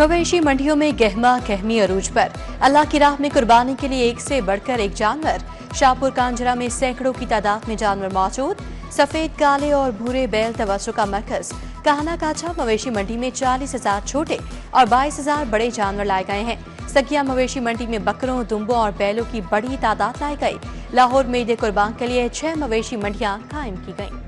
मवेशी मंडियों में गहमा गहमी अरूज पर। अल्लाह की राह में कुर्बानी के लिए एक से बढ़कर एक जानवर। शाहपुर कांजरा में सैकड़ों की तादाद में जानवर मौजूद। सफेद, काले और भूरे बैल तवज्जो का मरकज। काहना काछा मवेशी मंडी में 40,000 छोटे और 22,000 बड़े जानवर लाए गए हैं। सकिया मवेशी मंडी में बकरों, दुम्बों और बैलों की बड़ी तादाद लाई गई। लाहौर में ईद कुर्बान के लिए 6 मवेशी मंडियां कायम की गईं।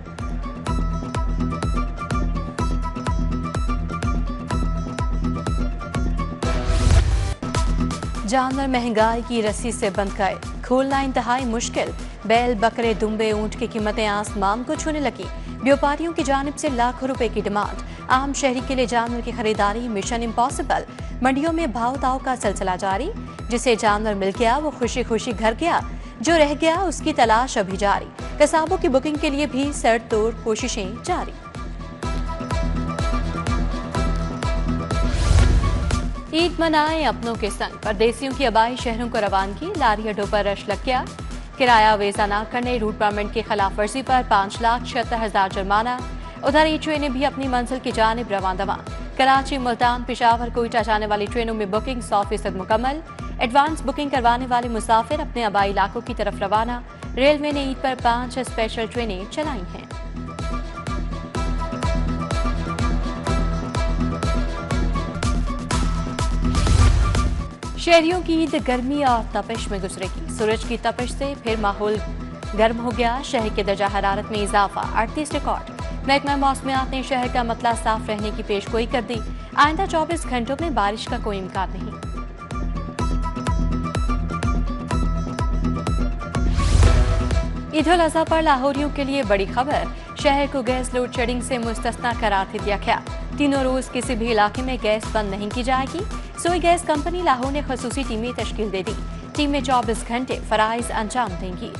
जानवर महंगाई की रस्सी से बंध गए, खोलना इंतहाई मुश्किल। बैल, बकरे, दुम्बे, ऊंट की कीमतें आसमान को छूने लगी। व्यापारियों की जानिब से लाखों रुपए की डिमांड। आम शहरी के लिए जानवर की खरीदारी मिशन इम्पॉसिबल। मंडियों में भाव ताव का सिलसिला जारी। जिसे जानवर मिल गया वो खुशी खुशी घर गया, जो रह गया उसकी तलाश अभी जारी। कसाबों की बुकिंग के लिए भी सर तोड़ कोशिशें जारी। ईद मनाएं अपनों के संग। परदेसियों की आबाई शहरों को रवानगी। लारी अड्डों पर रश लग गया। किराया वेजा न करने, रूट परमिट की खिलाफ वर्जी पर 5,76,000 जुर्माना। उधर ई ट्रेनें भी अपनी मंजिल की जानिब रवां दवां। कराची, मुल्तान, पेशावर, कोयटा जाने वाली ट्रेनों में बुकिंग 100% मुकम्मल। एडवांस बुकिंग करवाने वाले मुसाफिर अपने आबाई इलाकों की तरफ रवाना। रेलवे ने ईद पर 5 स्पेशल ट्रेनें चलाई हैं। शहरियों की ईद गर्मी और तपिश में गुजरेगी। सूरज की तपिश से फिर माहौल गर्म हो गया। शहर के दर्जा हरारत में इजाफा, 38 रिकॉर्ड। महकमा मौसमियात ने शहर का मतला साफ रहने की पेशगोई कर दी। आइंदा 24 घंटों में बारिश का कोई इम्कान नहीं। ईद उल अजहा पर लाहौरियों के लिए बड़ी खबर। शहर को गैस लोड शेडिंग से मुस्तस्ना करार दे दिया गया। तीनों रोज किसी भी इलाके में गैस बंद नहीं की जाएगी। सोई गैस कंपनी लाहौर ने खसूसी टीमें तश्कील दे दी। टीमें 24 घंटे फराइज अंजाम देंगी।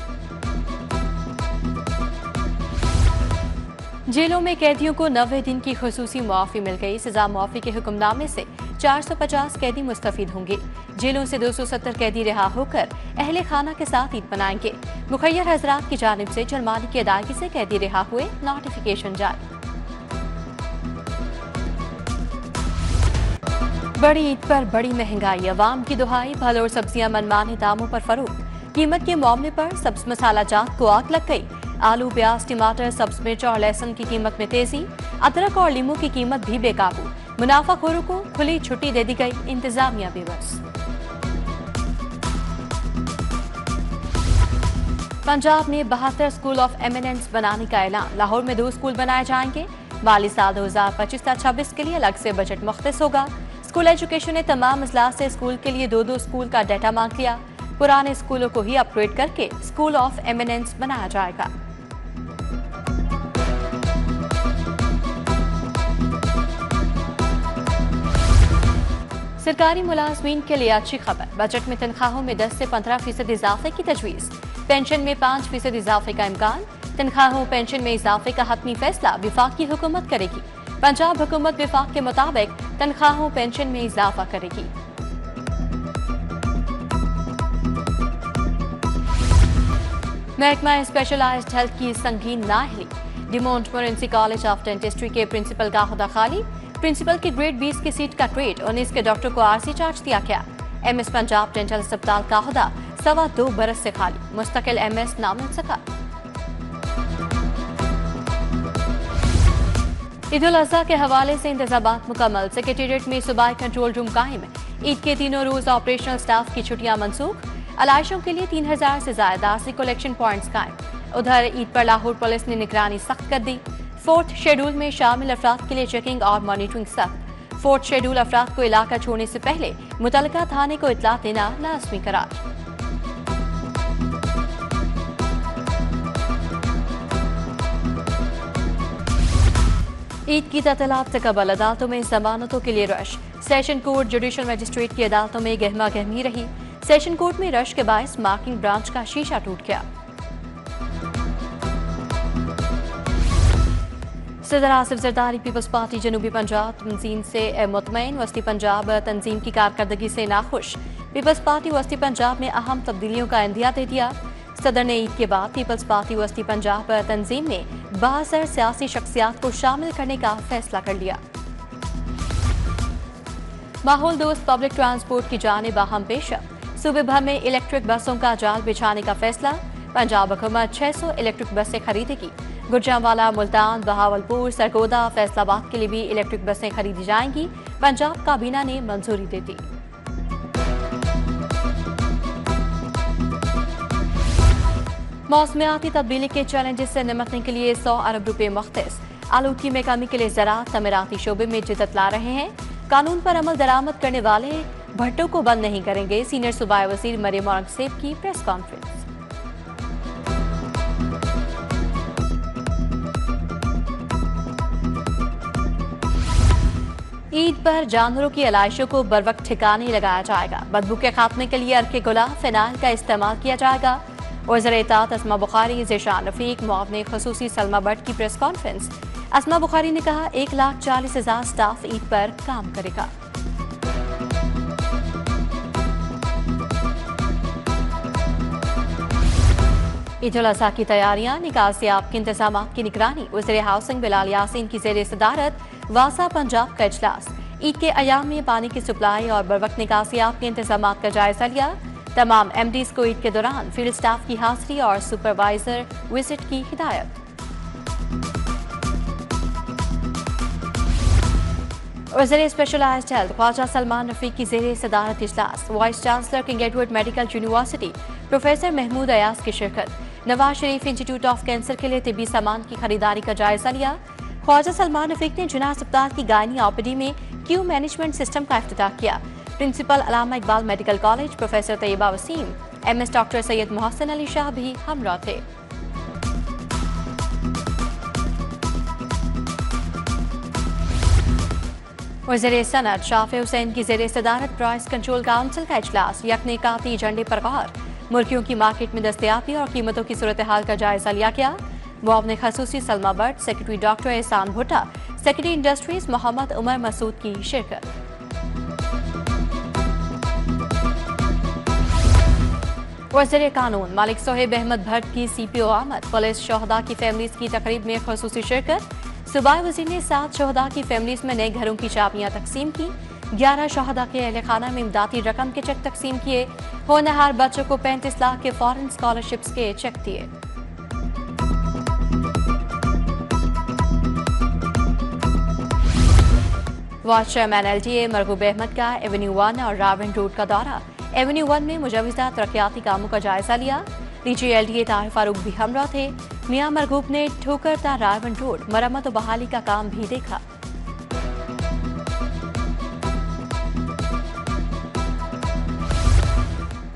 जेलों में कैदियों को 90 दिन की खसूसी मुआफी मिल गई। सजा मुआफी के हुक्मनामे से 450 कैदी मुस्तफीद होंगे। जेलों से 270 कैदी रिहा होकर अहले खाना के साथ ईद मनाएंगे। मुखय्यर हजरात की जानिब से जुर्माने की अदायगी से कैदी रिहा हुए। नोटिफिकेशन जारी। बड़ी ईद पर बड़ी महंगाई, अवाम की दुहाई। फल और सब्जियां मनमाने दामों पर फरोख्त। कीमत के मामले पर सब्ज मसाला जात को आग लग गई। आलू, प्याज, टमाटर, सब्ज मिर्च और लहसुन की कीमत में तेजी। अदरक और लीमू की कीमत भी बेकाबू। मुनाफाखोरों को खुली छुट्टी दे दी गई। इंतजामिया बेबस। पंजाब में 72 स्कूल ऑफ एमिनेंस बनाने का ऐलान। लाहौर में 2 स्कूल बनाए जाएंगे। माली साल 2025-26 के लिए अलग से बजट मुख्तस होगा। स्कूल एजुकेशन ने तमाम अजला से स्कूल के लिए 2-2 स्कूल का डाटा मांग लिया। पुराने स्कूलों को ही अपग्रेड करके स्कूल ऑफ एमिनेंस बनाया जाएगा। सरकारी मुलाजमीन के लिए अच्छी खबर। बजट में तनख्वाहों में 10 से 15% इजाफे की तजवीज। पेंशन में 5% इजाफे का इम्कान। तनख्वाहों पेंशन में इजाफे का हतमी फैसला विफाक की हुकूमत करेगी। पंजाब हुकूमत विफाक के मुताबिक तनख्वाहों पेंशन में इजाफा करेगी। महकमा स्पेशलाइज्ड हेल्थ की संगीन नाअहली। डिमोंट मोरेंसी कॉलेज ऑफ डेंटिस्ट्री के प्रिंसिपल का ओहदा खाली। प्रिंसिपल की ग्रेड 20 की सीट का ट्रेड। 19 के डॉक्टर को आरसी चार्ज दिया गया। एमएस पंजाब डेंटल अस्पताल का ओहदा 2.25 बरस से खाली। मुस्तकिल एमएस ना मिल सका। ईद उल अजहा के हवाले से इंतजामात मुकम्मल। सेक्रेटेरिएट में सूबाई कंट्रोल रूम कायम। ईद के तीनों रोज ऑपरेशनल स्टाफ की छुट्टियां मनसूख। अलाइशों के लिए 3000 से ज्यादा आरसी कलेक्शन पॉइंट्स कायम। उधर ईद पर लाहौर पुलिस ने निगरानी सख्त कर दी। 4th शेड्यूल में शामिल अफराद के लिए चेकिंग और मॉनिटरिंग सख्त। 4th शेड्यूल अफराद को इलाका छोड़ने से पहले मुतलका थाने को इतला देना लाजमी करार। ईद की ततलात से कबल अदालतों में जमानतों के लिए rush. Session court, judicial magistrate की अदालतों में गहमा गहमी रही। सेशन कोर्ट में रश के बायस मार्किंग ब्रांच का शीशा टूट गया। सदर आसिफ जरदारी पीपल्स पार्टी जनूबी पंजाब तंजीम से मुतमईन। वस्ती पंजाब तंजीम की कारकर्दगी से नाखुश। पीपल्स पार्टी वस्ती पंजाब में अहम तब्दीलियों का इंदिया दे दिया। सदर ने ईद के बाद पीपल्स पार्टी वस्ती पंजाब तंजीम में 72 सियासी शख्सियात को शामिल करने का फैसला कर लिया। माहौल दोस्त पब्लिक ट्रांसपोर्ट की जानिब अहम पेशकश। सूबे भर में इलेक्ट्रिक बसों का जाल बिछाने का फैसला। पंजाब हुकूमत 600 इलेक्ट्रिक बसें खरीदेगी। गुजरांवाला, मुल्तान, बहावलपुर, सरगोदा, फैसलाबाद के लिए भी इलेक्ट्रिक बसें खरीदी जाएंगी। पंजाब काबीना ने मंजूरी दे दी। मौसमियाती तब्दीली के चैलेंजेस से निपटने के लिए 100 अरब रुपए मुख्तस। आलूगी में कमी के लिए ज़राअत तमीराती शोबे में जिद्दत ला रहे हैं। कानून पर अमल दरामद करने वाले भट्टों को बंद नहीं करेंगे। सीनियर सूबाई वज़ीर मरियम औरंगज़ेब की प्रेस कॉन्फ्रेंस। ईद पर जानवरों की आलाइशों को बरवक्त ठिकाने लगाया जाएगा। बदबू के खात्मे के लिए अर्के गुलाब फिनाइल का इस्तेमाल किया जाएगा। वज़ीर-ए-इत्ताअत अस्मा बुखारी, ज़ेशान रफीक, मुआवने ख़ुसूसी सलमा भट्ट की प्रेस कॉन्फ्रेंस। अस्मा बुखारी ने कहा 1,40,000 स्टाफ ईद पर काम करेगा। ईद उल अज़हा की तैयारियां, निकासियाब के इंतजाम की निगरानी। वज़ीर हाउसिंग बिलाल यासीन की ज़ेर सदारत वासा पंजाब का इजलास। ईद के अयाम में पानी की सप्लाई और बरवक्त निकासियाब के इंतजाम का जायजा लिया। तमाम एमडीज को ईद के दौरान फील्ड स्टाफ की हाजिरी और सुपरवाइजर विजिट की हिदायत। वज़ीर स्पेशलाइज्ड हेल्थ ख्वाजा सलमान रफीक की ज़ेर सदारत इजलास। Vice chancellor King Edward medical university professor Mahmood Ayaz की शिरकत। Nawaz Sharif institute of cancer के लिए तिब्बी सामान की खरीदारी का जायजा लिया। ख्वाजा सलमान रफीक ने जिना अस्पताल की गायनी ओपीडी में क्यू मैनेजमेंट सिस्टम का इफ्तिताह किया। Principal Allama Iqbal medical college professor Tayyaba Waseem, MS doctor Syed Mohsin Ali Shah भी हमरा थे। वज़ीर सनअत शाफे हुसैन की ज़ेर सदारत प्राइस कंट्रोल काउंसिल का इजलास। यकनेकाती एजेंडे पर गौर। मुर्गियों की मार्केट में दस्तयाबी और कीमतों की सूरत हाल का जायजा लिया गया। मुआवने ख़ुसूसी सलमा भट्ट, सेक्रेटरी डॉक्टर एहसान भुट्टा, सेक्रेटरी इंडस्ट्रीज मोहम्मद उमर मसूद की शिरकत। वज़ीर कानून मालिक सोहेब अहमद भट्ट की CPO आमद। पुलिस शोहदा की फैमिलीज की तकरीब में ख़ुसूसी शिरकत। सूबाई वज़ीर ने 7 शोहदा की फैमिलीज में नए घरों की चाबियां तकसीम की। 11 शोहदा के अहल खाना में इमदादी रकम के चेक तकसीम किए। होनहार बच्चों को 35 लाख के फॉरेन स्कॉलरशिप्स के चेक दिए। Vice chairman LTA Marghoob Ahmad का एवेन्यू 1 और रावण रोड का दौरा। एवेन्यू 1 में मुजवजा तरक्याती कामों का जायजा लिया। DG LTA ताहिर फारूक भी हमरा थे। मियां मरगूब ने ठोकरता रावण रोड मरम्मत और बहाली का काम भी देखा।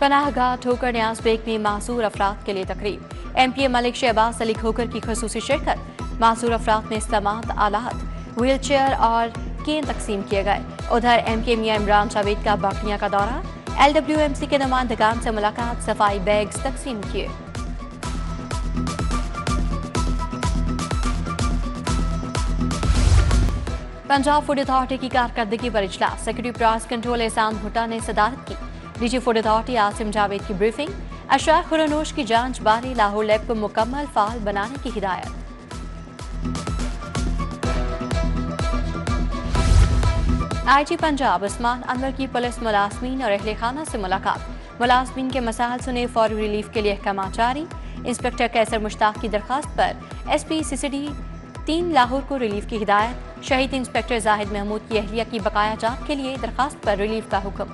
पनाहगाह ठोकर न्याज बेग में मासूर अफराद के लिए तकरीब। MPA मलिक शहबाज अली खोकर की ख़ुसूसी शिरकत। मासूर अफराद में इस्तेमाल आलात, व्हील चेयर और केन तकसीम किए गए। उधर MK मियां इमरान जावेद का बाकिया का दौरा। LWMC के नुमाइंदगान से मुलाकात, सफाई बैग्स तकसीम किए। पंजाब फूड अथॉरिटी की कारकर्दगी पर इजलास। सेक्रेटरी प्राइस कंट्रोल एहसान भुट्टा ने सदारत की। DG food authority Asim Javed की ब्रीफिंग। अशरार खुरानोश की जांच बारे लाहौर लैब को मुकम्मल फाल बनाने की हिदायत। IG पंजाब उस्मान अनवर की पुलिस मुलाजमीन और अहले खाना से मुलाकात। मुलाजमीन के मसाइल सुने, फौरी रिलीफ के लिए अहकाम जारी। इंस्पेक्टर कैसर मुश्ताक की दरखास्त पर SP CCD 3 लाहौर को रिलीफ की हिदायत। शहीद इंस्पेक्टर जाहिद महमूद की अहलिया की बकाया जात के लिए दरखास्त पर रिलीफ का हुक्म।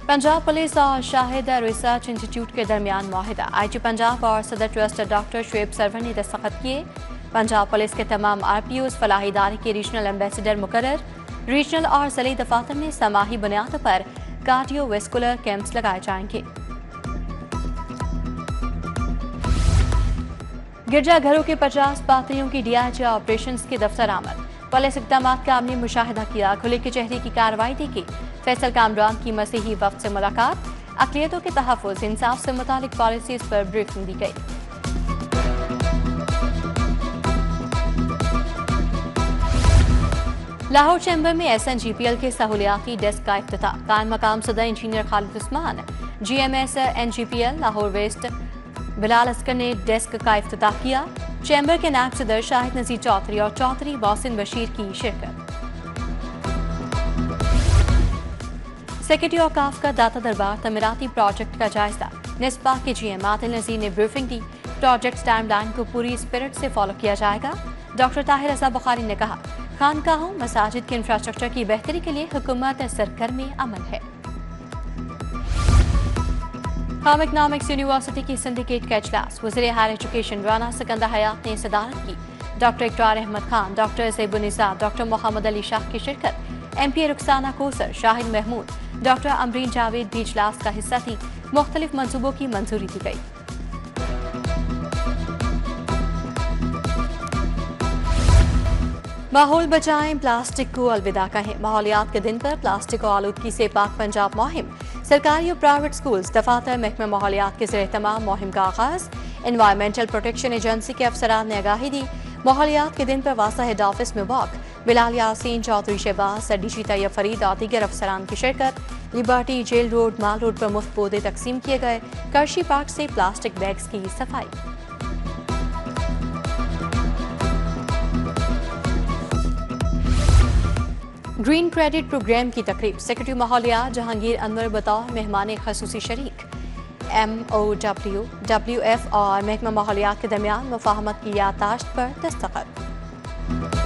पंजाब पुलिस और शाहिद रिसर्च इंस्टीट्यूट के दरमियान मुआहिदा। IG पंजाब और सदर ट्रस्ट डॉक्टर शुएब सरवर ने दस्तखत किए। पंजाब पुलिस के तमाम RPOs फलाही इदारे के रीजनल एम्बेसडर मुकर्रर। रीजनल और ज़िले दफातर में समाही बुनियाद पर कार्डियोवेस्कुलर कैंप्स लगाए जाएंगे। गिरजाघरों के 50 पात्रियों की DIG ऑपरेशन के दफ्तर आमद। पुलिस इक़दाम का हमने मुशाहिदा किया। खुले के चेहरे की कार्रवाई देखी। फैसल कामरान की मसीही वफ्द से मुलाकात। अक़लियतों के तहफ़्फ़ुज़, इंसाफ से मुतालिक पॉलिसीज़ पर ब्रीफिंग दी गई। लाहौर चैम्बर में SNGPL के सहूलियाती डेस्क का इफ्तिताह। कायम मकाम सदर engineer Khalid Usman, GMS NGPL Lahore west Bilal Askar ने डेस्क का इफ्तिताह किया। चैम्बर के नायब सदर शाहिद नज़ीर चौधरी और चौधरी मोहसिन बशीर की शिरकत। सेक्रेटरी औकाफ का दाता दरबार तमीराती प्रोजेक्ट का जायजा। निस्बा के GM आदिल नजीर ने ब्रीफिंग दी। प्रोजेक्ट टाइमलाइन को पूरी स्पिरिट से फॉलो किया जाएगा। डॉक्टर ताहिर रजा बुखारी ने कहा, खानकाहों मसाजिद के इंफ्रास्ट्रक्चर की बेहतरी के लिए हुकूमत सरगर्म अमल है। होम इकनॉमिक्स यूनिवर्सिटी की सिंडिकेट का इजलास वज़ीर हायर एजुकेशन राना सिकंदर हयात ने सदारत की। डॉक्टर इकरार अहमद खान, डॉक्टर ज़ैबुन्निसा, डॉक्टर मोहम्मद अली शाह की शिरकत। MP रुखसाना कोसर, शाहिद महमूद, डॉक्टर अमरीन जावेद भी इजलास का हिस्सा थी। मुख्तलिफ मंसूबों की मंजूरी दी गई। माहौल बचाएं, प्लास्टिक को अलविदा कहें। माहौलियात के दिन पर प्लास्टिक और आलूदगी से पाक पंजाब मुहिम। सरकारी और प्राइवेट स्कूल्स, दफातर, महकमा माहौलियात के ज़रिए तमाम मुहिम का आगाज। एनवायरमेंटल प्रोटेक्शन एजेंसी के अफसरान ने आगाही दी। माहौलियात के दिन पर वासा हेड ऑफिस में वॉक। बिलाल यासीन, चौधरी शहबाज, सडीशी तैयब फरीद और दीगर अफसरान की शिरकत। लिबर्टी, जेल रोड, माल रोड पर मुफ्त पौधे तकसीम किए गए। करशी पार्क से प्लास्टिक बैग्स की सफाई। ग्रीन क्रेडिट प्रोग्राम की तकरीब। सेक्रेटरी माहौलियात जहांगीर अनवर बतौर मेहमान खसूसी शरीक। MOW, WF और महकमा माहौलियात के दरमियान मुफाहमत की याददाश्त पर दस्तखत।